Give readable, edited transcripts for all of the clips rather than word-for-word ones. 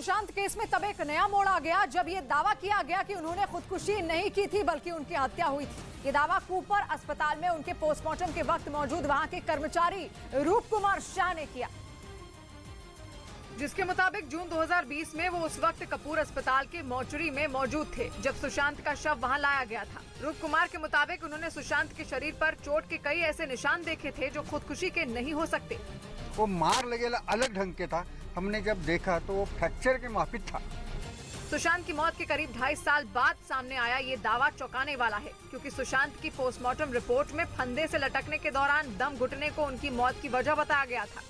Sushant case में तब एक नया मोड़ आ गया जब ये दावा किया गया कि उन्होंने खुदकुशी नहीं की थी बल्कि उनकी हत्या हुई थी। ये दावा कूपर अस्पताल में उनके पोस्टमार्टम के वक्त मौजूद वहां के कर्मचारी रूप कुमार शाह ने किया, जिसके मुताबिक जून 2020 में वो उस वक्त कपूर अस्पताल के मोर्चरी में मौजूद थे जब सुशांत का शव वहां लाया गया था। रूप कुमार के मुताबिक उन्होंने सुशांत के शरीर पर चोट के कई ऐसे निशान देखे थे जो खुदकुशी के नहीं हो सकते। वो मार लगेला अलग ढंग के था, हमने जब देखा तो वो फ्रैक्चर के माफिक था। सुशांत की मौत के करीब 2.5 साल बाद सामने आया ये दावा चौंकाने वाला है, क्योंकि सुशांत की पोस्टमार्टम रिपोर्ट में फंदे से लटकने के दौरान दम घुटने को उनकी मौत की वजह बताया गया था।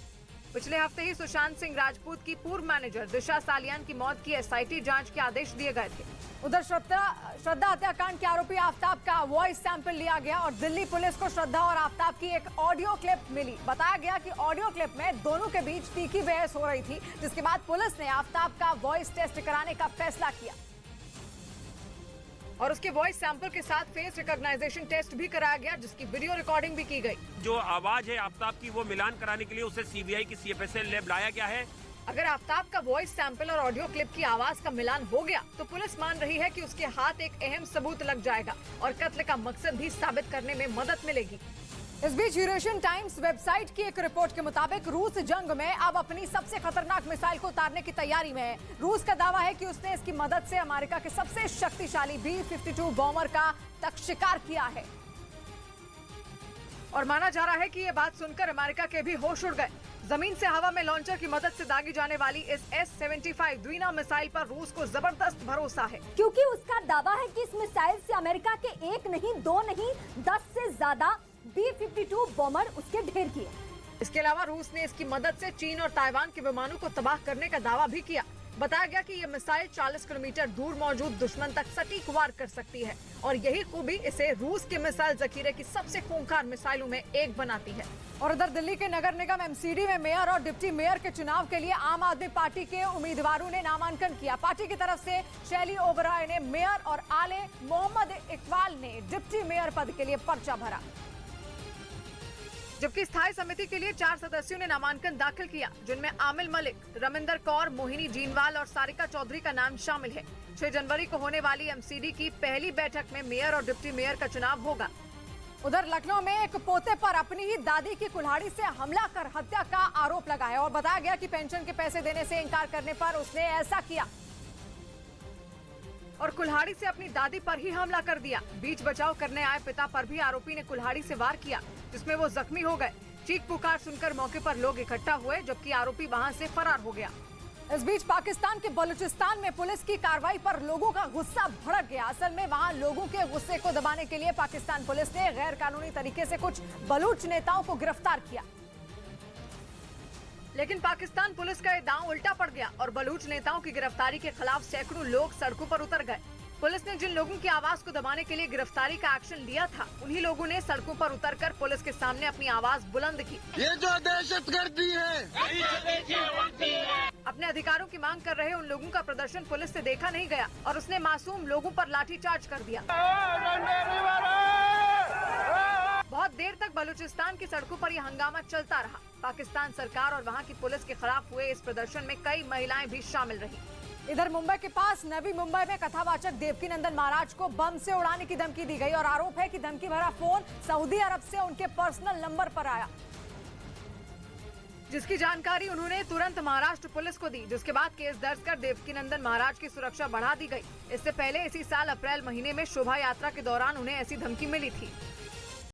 पिछले हफ्ते ही सुशांत सिंह राजपूत की पूर्व मैनेजर दिशा सालियान की मौत की एसआईटी जांच के आदेश दिए गए थे। उधर श्रद्धा हत्याकांड के आरोपी आफ्ताब का वॉइस सैंपल लिया गया और दिल्ली पुलिस को श्रद्धा और आफ्ताब की एक ऑडियो क्लिप मिली। बताया गया कि ऑडियो क्लिप में दोनों के बीच तीखी बहस हो रही थी, जिसके बाद पुलिस ने आफ्ताब का वॉइस टेस्ट कराने का फैसला किया और उसके वॉइस सैंपल के साथ फेस रिकॉग्नाइजेशन टेस्ट भी कराया गया, जिसकी वीडियो रिकॉर्डिंग भी की गई। जो आवाज है आफ्ताब की वो मिलान कराने के लिए उसे सीबीआई की सीएफएसएल लैब लाया गया है। अगर आफ्ताब का वॉइस सैंपल और ऑडियो क्लिप की आवाज का मिलान हो गया तो पुलिस मान रही है कि उसके हाथ एक अहम सबूत लग जाएगा और कत्ल का मकसद भी साबित करने में मदद मिलेगी। इस बीच यूरेशियन टाइम्स वेबसाइट की एक रिपोर्ट के मुताबिक रूस जंग में अब अपनी सबसे खतरनाक मिसाइल को उतारने की तैयारी में है। रूस का दावा है कि उसने इसकी मदद से अमेरिका के सबसे शक्तिशाली B-52 बॉम्बर का तक शिकार किया है और माना जा रहा है कि ये बात सुनकर अमेरिका के भी होश उड़ गए। जमीन से हवा में लॉन्चर की मदद से दागी जाने वाली इस S-75 द्विना मिसाइल पर रूस को जबरदस्त भरोसा है, क्योंकि उसका दावा है कि इस मिसाइल से अमेरिका के 1 नहीं 2 नहीं 10 से ज्यादा B-52 बॉम्बर उसके ढेर किए। इसके अलावा रूस ने इसकी मदद से चीन और ताइवान के विमानों को तबाह करने का दावा भी किया। बताया गया कि ये मिसाइल 40 किलोमीटर दूर मौजूद दुश्मन तक सटीक वार कर सकती है और यही खूबी इसे रूस के मिसाइल जखीरे की सबसे खूंखार मिसाइलों में एक बनाती है। और उधर दिल्ली के नगर निगम MCD में मेयर और डिप्टी मेयर के चुनाव के लिए आम आदमी पार्टी के उम्मीदवारों ने नामांकन किया। पार्टी की तरफ से शैली ओबराय ने मेयर और आले मोहम्मद इकबाल ने डिप्टी मेयर पद के लिए पर्चा भरा, जबकि स्थायी समिति के लिए 4 सदस्यों ने नामांकन दाखिल किया, जिनमें आमिल मलिक, रमिंदर कौर, मोहिनी जीनवाल और सारिका चौधरी का नाम शामिल है। 6 जनवरी को होने वाली MCD की पहली बैठक में मेयर और डिप्टी मेयर का चुनाव होगा। उधर लखनऊ में एक पोते पर अपनी ही दादी की कुल्हाड़ी से हमला कर हत्या का आरोप लगा है और बताया गया कि पेंशन के पैसे देने से इनकार करने पर उसने ऐसा किया और कुल्हाड़ी से अपनी दादी पर ही हमला कर दिया। बीच बचाव करने आए पिता पर भी आरोपी ने कुल्हाड़ी से वार किया, जिसमें वो जख्मी हो गए। चीख पुकार सुनकर मौके पर लोग इकट्ठा हुए, जबकि आरोपी वहां से फरार हो गया। इस बीच पाकिस्तान के बलूचिस्तान में पुलिस की कार्रवाई पर लोगों का गुस्सा भड़क गया। असल में वहां लोगों के गुस्से को दबाने के लिए पाकिस्तान पुलिस ने गैर कानूनी तरीके से कुछ बलूच नेताओं को गिरफ्तार किया, लेकिन पाकिस्तान पुलिस का ये दांव उल्टा पड़ गया और बलूच नेताओं की गिरफ्तारी के खिलाफ सैकड़ों लोग सड़कों पर उतर गए। पुलिस ने जिन लोगों की आवाज को दबाने के लिए गिरफ्तारी का एक्शन लिया था, उन्हीं लोगों ने सड़कों पर उतरकर पुलिस के सामने अपनी आवाज बुलंद की। ये जो दहशतगर्दी है, अपने अधिकारों की मांग कर रहे उन लोगों का प्रदर्शन पुलिस से देखा नहीं गया और उसने मासूम लोगों पर लाठीचार्ज कर दिया। बहुत देर तक बलूचिस्तान की सड़कों पर यह हंगामा चलता रहा। पाकिस्तान सरकार और वहां की पुलिस के खिलाफ हुए इस प्रदर्शन में कई महिलाएं भी शामिल रही। इधर मुंबई के पास नवी मुंबई में कथावाचक देवकीनंदन महाराज को बम से उड़ाने की धमकी दी गई और आरोप है कि धमकी भरा फोन सऊदी अरब से उनके पर्सनल नंबर पर आया, जिसकी जानकारी उन्होंने तुरंत महाराष्ट्र पुलिस को दी, जिसके बाद केस दर्ज कर देवकीनंदन महाराज की सुरक्षा बढ़ा दी गई। इससे पहले इसी साल अप्रैल महीने में शोभा यात्रा के दौरान उन्हें ऐसी धमकी मिली थी।